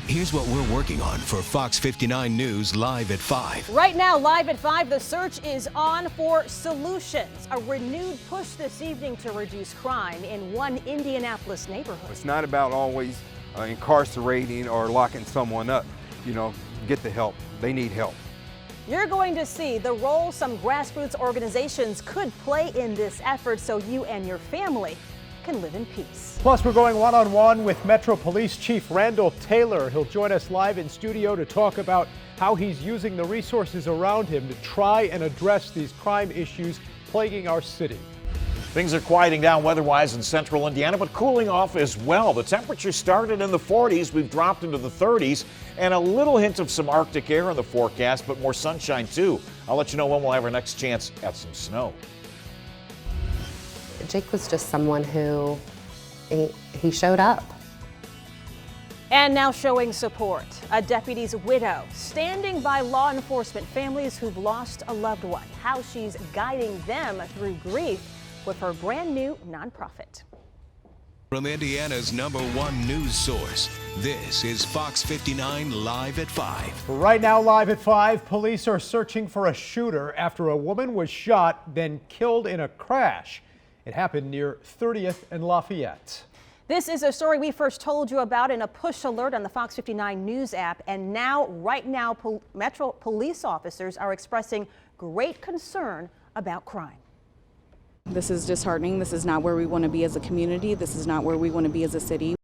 Here's what we're working on for Fox 59 News Live at 5. Right now, live at 5, the search is on for solutions. A renewed push this evening to reduce crime in one Indianapolis neighborhood. It's not about always incarcerating or locking someone up. You know, get the help. They need help. You're going to see the role some grassroots organizations could play in this effort so you and your family can live in peace. Plus, we're going one-on-one with Metro Police Chief Randall Taylor. He'll join us live in studio to talk about how he's using the resources around him to try and address these crime issues plaguing our city. Things are quieting down weather-wise in central Indiana, but cooling off as well. The temperature started in the 40s. We've dropped into the 30s, and a little hint of some Arctic air in the forecast, but more sunshine too. I'll let you know when we'll have our next chance at some snow. Jake was just someone who, he showed up. And now showing support, a deputy's widow standing by law enforcement families who've lost a loved one, how she's guiding them through grief with her brand new nonprofit. From Indiana's #1 news source, this is Fox 59 Live at 5. Right now, live at 5, police are searching for a shooter after a woman was shot, then killed in a crash. It happened near 30th and Lafayette. This is a story we first told you about in a push alert on the Fox 59 News app. And now, right now, Metro police officers are expressing great concern about crime. This is disheartening. This is not where we want to be as a community. This is not where we want to be as a city.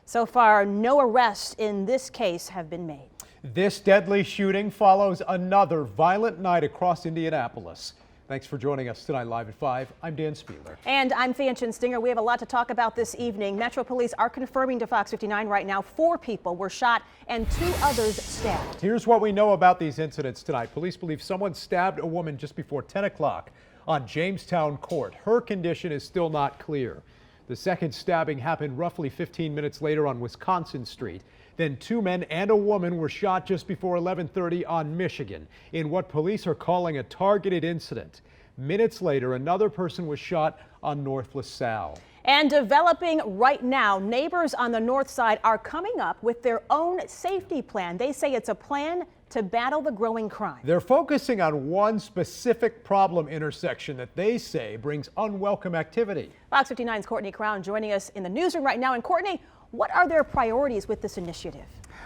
So far, no arrests in this case have been made. This deadly shooting follows another violent night across Indianapolis. Thanks for joining us tonight live at 5. I'm Dan Spieler. And I'm Fanchen Stinger. We have a lot to talk about this evening. Metro Police are confirming to Fox 59 right now 4 people were shot and 2 others stabbed. Here's what we know about these incidents tonight. Police believe someone stabbed a woman just before 10 o'clock on Jamestown Court. Her condition is still not clear. The second stabbing happened roughly 15 minutes later on Wisconsin Street. Then 2 men and a woman were shot just before 11:30 on Michigan in what police are calling a targeted incident. Minutes later, another person was shot on North LaSalle. And developing right now, neighbors on the north side are coming up with their own safety plan. They say it's a plan to battle the growing crime. They're focusing on one specific problem intersection that they say brings unwelcome activity. Fox 59's Courtney Crown joining us in the newsroom right now. And Courtney, what are their priorities with this initiative?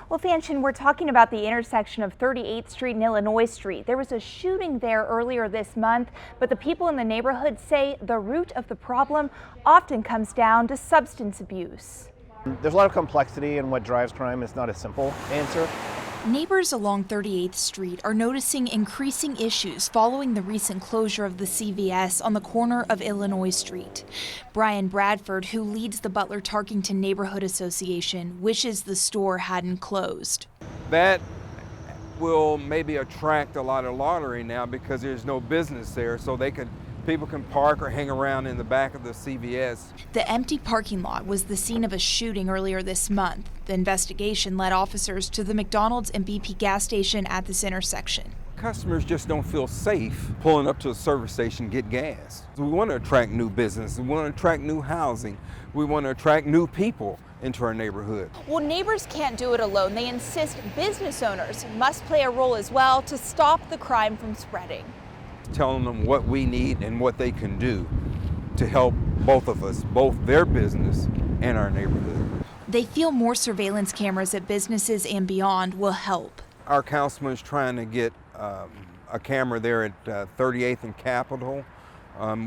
Well, Fanchen, we're talking about the intersection of 38th Street and Illinois Street. There was a shooting there earlier this month, but the people in the neighborhood say the root of the problem often comes down to substance abuse. There's a lot of complexity in what drives crime. It's not a simple answer. Neighbors along 38th Street are noticing increasing issues following the recent closure of the CVS on the corner of Illinois Street. Brian Bradford, who leads the Butler-Tarkington Neighborhood Association, wishes the store hadn't closed. That will maybe attract a lot of lottery now because there's no business there, so people can park or hang around in the back of the CVS. The empty parking lot was the scene of a shooting earlier this month. The investigation led officers to the McDonald's and BP gas station at this intersection. Customers just don't feel safe pulling up to a service station to get gas. We want to attract new business. We want to attract new housing. We want to attract new people into our neighborhood. Well, neighbors can't do it alone. They insist business owners must play a role as well to stop the crime from spreading. Telling them what we need and what they can do to help both of us, both their business and our neighborhood. They feel more surveillance cameras at businesses and beyond will help. Our councilman's trying to get a camera there at 38th and Capitol,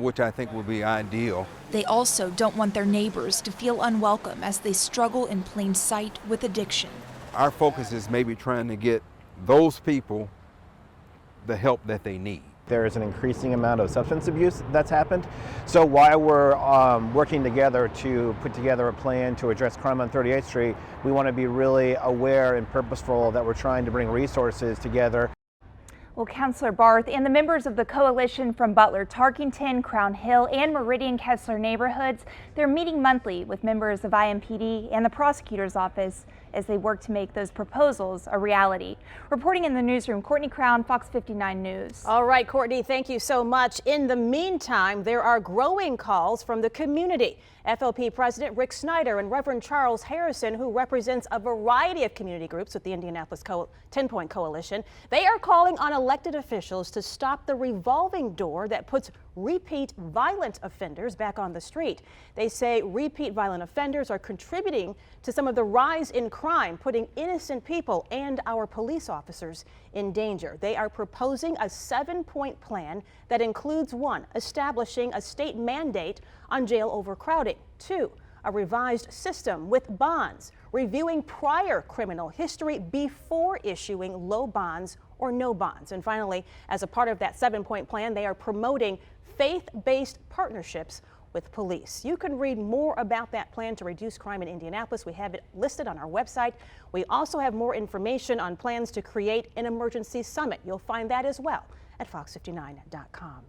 which I think would be ideal. They also don't want their neighbors to feel unwelcome as they struggle in plain sight with addiction. Our focus is maybe trying to get those people the help that they need. There is an increasing amount of substance abuse that's happened. So while we're working together to put together a plan to address crime on 38th Street, we want to be really aware and purposeful that we're trying to bring resources together. Well, Councilor Barth and the members of the coalition from Butler, Tarkington, Crown Hill, and Meridian Kessler neighborhoods, they're meeting monthly with members of IMPD and the prosecutor's office as they work to make those proposals a reality. Reporting in the newsroom, Courtney Crown, Fox 59 News. All right, Courtney, thank you so much. In the meantime, there are growing calls from the community. FLP President Rick Snyder and Reverend Charles Harrison, who represents a variety of community groups with the Indianapolis 10-Point Coalition, they are calling on elected officials to stop the revolving door that puts repeat violent offenders back on the street. They say repeat violent offenders are contributing to some of the rise in crime, putting innocent people and our police officers in danger. They are proposing a 7-point plan that includes 1, establishing a state mandate on jail overcrowding, 2, a revised system with bonds, reviewing prior criminal history before issuing low bonds or no bonds. And finally, as a part of that 7-point plan, they are promoting faith-based partnerships with police. You can read more about that plan to reduce crime in Indianapolis. We have it listed on our website. We also have more information on plans to create an emergency summit. You'll find that as well at fox59.com.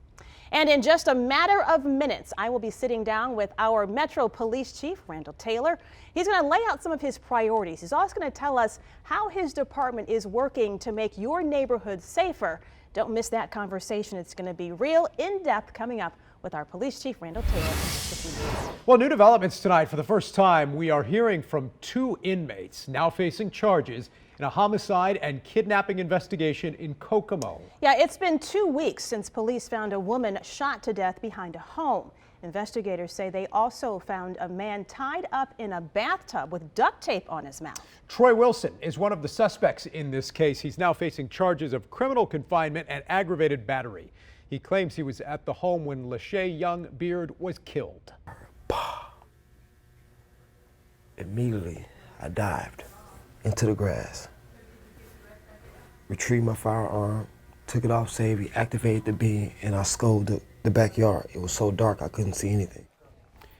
And in just a matter of minutes, I will be sitting down with our Metro Police Chief, Randall Taylor. He's going to lay out some of his priorities. He's also going to tell us how his department is working to make your neighborhood safer. Don't miss that conversation. It's going to be real in-depth coming up with our Police Chief, Randall Taylor. Well, new developments tonight. For the first time, we are hearing from 2 inmates now facing charges in a homicide and kidnapping investigation in Kokomo. Yeah, it's been 2 weeks since police found a woman shot to death behind a home. Investigators say they also found a man tied up in a bathtub with duct tape on his mouth. Troy Wilson is one of the suspects in this case. He's now facing charges of criminal confinement and aggravated battery. He claims he was at the home when Lachey Young Beard was killed. Immediately, I dived into the grass, retrieved my firearm, took it off safety, activated the beam, and I scoped the backyard. It was so dark I couldn't see anything.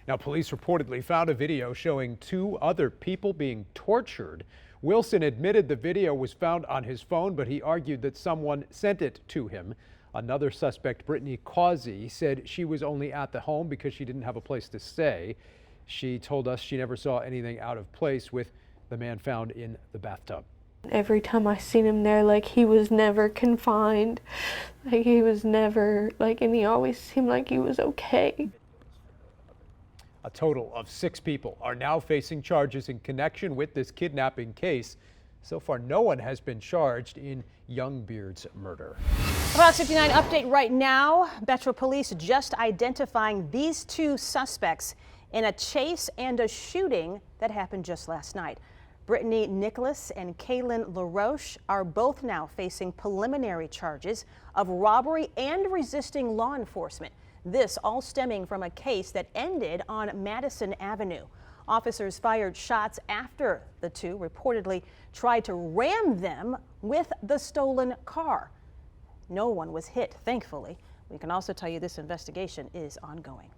Now, police reportedly found a video showing 2 other people being tortured. Wilson admitted the video was found on his phone, but he argued that someone sent it to him. Another suspect, Brittany Causey, said she was only at the home because she didn't have a place to stay. She told us she never saw anything out of place with the man found in the bathtub. Every time I seen him there, like, he was never confined. Like, he was never, like, and he always seemed like he was okay. A total of 6 people are now facing charges in connection with this kidnapping case. So far, no one has been charged in Young Beard's murder. Fox 59 update right now. Metro Police just identifying these 2 suspects in a chase and a shooting that happened just last night. Brittany Nicholas and Kaylin LaRoche are both now facing preliminary charges of robbery and resisting law enforcement. This all stemming from a case that ended on Madison Avenue. Officers fired shots after the 2 reportedly tried to ram them with the stolen car. No one was hit, thankfully. We can also tell you this investigation is ongoing.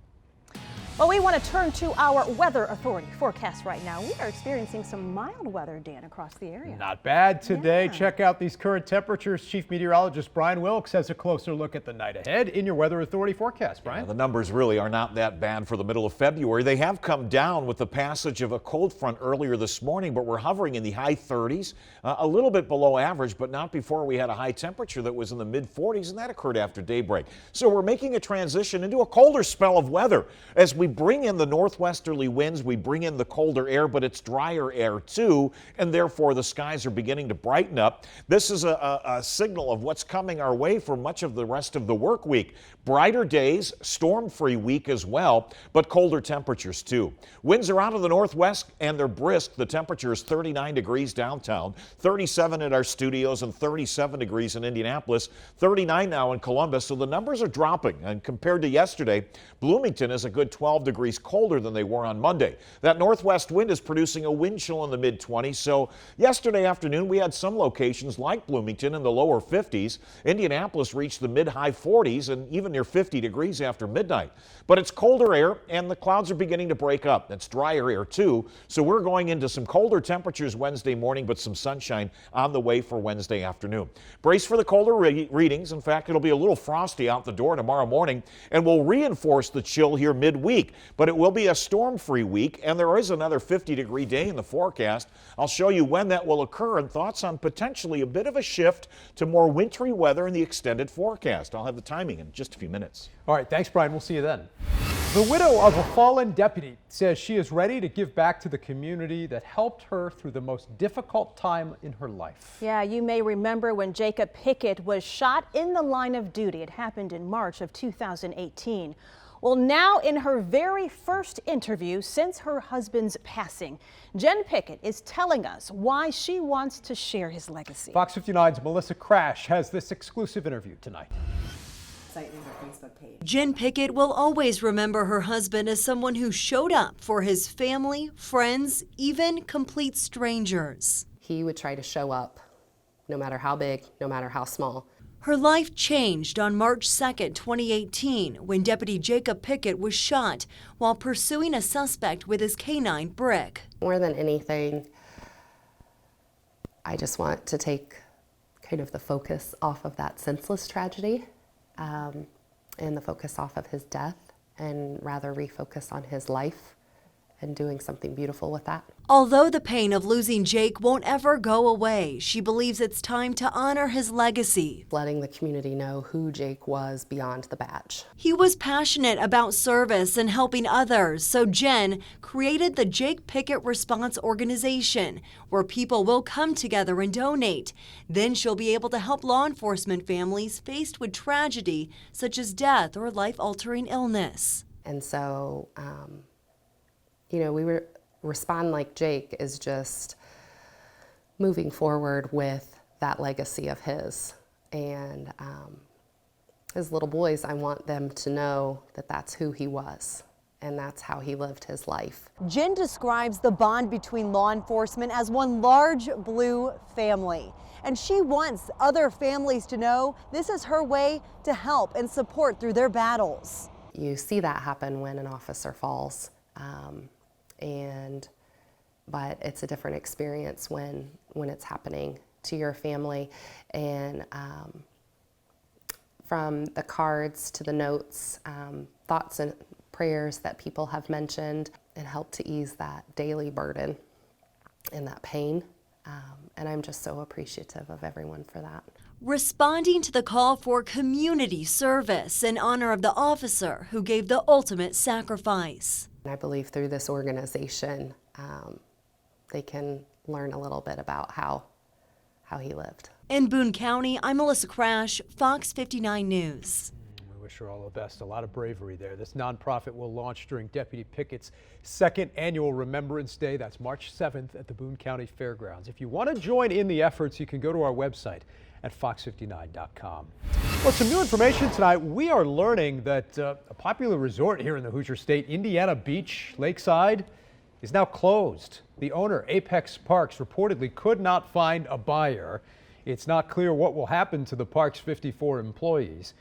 Well, we want to turn to our Weather Authority forecast right now. We are experiencing some mild weather, Dan, across the area. Not bad today. Yeah. Check out these current temperatures. Chief Meteorologist Brian Wilkes has a closer look at the night ahead in your Weather Authority forecast. Brian? Yeah, the numbers really are not that bad for the middle of February. They have come down with the passage of a cold front earlier this morning, but we're hovering in the high 30s, a little bit below average, but not before we had a high temperature that was in the mid 40s, and that occurred after daybreak. So we're making a transition into a colder spell of weather as we bring in the northwesterly winds, we bring in the colder air, but it's drier air too, and therefore the skies are beginning to brighten up. This is a signal of what's coming our way for much of the rest of the work week. Brighter days, storm-free week as well, but colder temperatures too. Winds are out of the northwest and they're brisk. The temperature is 39 degrees downtown, 37 at our studios, and 37 degrees in Indianapolis, 39 now in Columbus. So the numbers are dropping, and compared to yesterday, Bloomington is a good 12 degrees colder than they were on Monday. That northwest wind is producing a wind chill in the mid-20s. So yesterday afternoon, we had some locations like Bloomington in the lower 50s. Indianapolis reached the mid-high 40s and even near 50 degrees after midnight. But it's colder air and the clouds are beginning to break up. It's drier air too. So we're going into some colder temperatures Wednesday morning, but some sunshine on the way for Wednesday afternoon. Brace for the colder readings. In fact, it'll be a little frosty out the door tomorrow morning and will reinforce the chill here midweek. week. But it will be a storm-free week, and there is another 50-degree day in the forecast. I'll show you when that will occur and thoughts on potentially a bit of a shift to more wintry weather in the extended forecast. I'll have the timing in just a few minutes. All right, thanks, Brian. We'll see you then. The widow of a fallen deputy says she is ready to give back to the community that helped her through the most difficult time in her life. Yeah, you may remember when Jacob Pickett was shot in the line of duty. It happened in March of 2018. Well, now in her very first interview since her husband's passing, Jen Pickett is telling us why she wants to share his legacy. Fox 59's Melissa Crash has this exclusive interview tonight. Jen Pickett will always remember her husband as someone who showed up for his family, friends, even complete strangers. He would try to show up, no matter how big, no matter how small. Her life changed on March 2nd, 2018, when Deputy Jacob Pickett was shot while pursuing a suspect with his canine Brick. More than anything, I just want to take kind of the focus off of that senseless tragedy. And the focus off of his death, and rather refocus on his life and doing something beautiful with that. Although the pain of losing Jake won't ever go away, she believes it's time to honor his legacy. Letting the community know who Jake was beyond the badge. He was passionate about service and helping others, so Jen created the Jake Pickett Response Organization, where people will come together and donate. Then she'll be able to help law enforcement families faced with tragedy, such as death or life-altering illness. And so, we Respond Like Jake is just moving forward with that legacy of his. And his little boys, I want them to know that that's who he was and that's how he lived his life. Jen describes the bond between law enforcement as one large blue family. And she wants other families to know this is her way to help and support through their battles. You see that happen when an officer falls. But it's a different experience when it's happening to your family. And from the cards to the notes, thoughts and prayers that people have mentioned, it helped to ease that daily burden and that pain. And I'm just so appreciative of everyone for that. Responding to the call for community service in honor of the officer who gave the ultimate sacrifice. I believe through this organization, they can learn a little bit about how he lived. In Boone County, I'm Melissa Crash, Fox 59 News. We wish her all the best. A lot of bravery there. This nonprofit will launch during Deputy Pickett's second annual Remembrance Day. That's March 7th at the Boone County Fairgrounds. If you want to join in the efforts, you can go to our website at fox59.com. Well, some new information tonight. We are learning that a popular resort here in the Hoosier State, Indiana Beach, Lakeside, is now closed. The owner, Apex Parks, reportedly could not find a buyer. It's not clear what will happen to the park's 54 employees.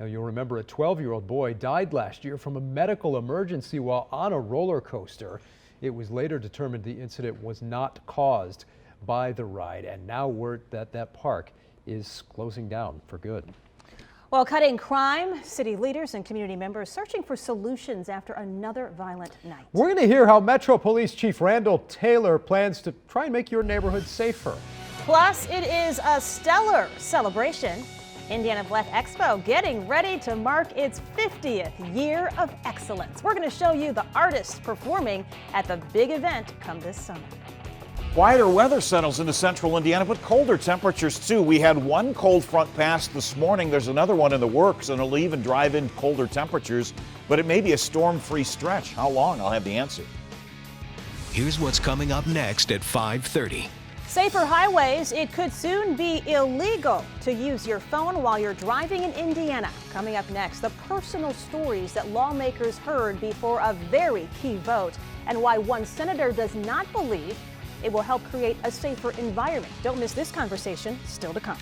Now, you'll remember a 12-year-old boy died last year from a medical emergency while on a roller coaster. It was later determined the incident was not caused by the ride, and now word that that park is closing down for good. Well, cutting crime, city leaders and community members searching for solutions after another violent night. We're going to hear how Metro Police Chief Randall Taylor plans to try and make your neighborhood safer. Plus, it is a stellar celebration. Indiana Black Expo getting ready to mark its 50th year of excellence. We're going to show you the artists performing at the big event come this summer. Quieter weather settles into central Indiana, but colder temperatures too. We had one cold front pass this morning. There's another one in the works, and it'll even drive in colder temperatures, but it may be a storm-free stretch. How long? I'll have the answer. Here's what's coming up next at 5:30. Safer highways. It could soon be illegal to use your phone while you're driving in Indiana. Coming up next, the personal stories that lawmakers heard before a very key vote and why one senator does not believe it will help create a safer environment. Don't miss this conversation, still to come.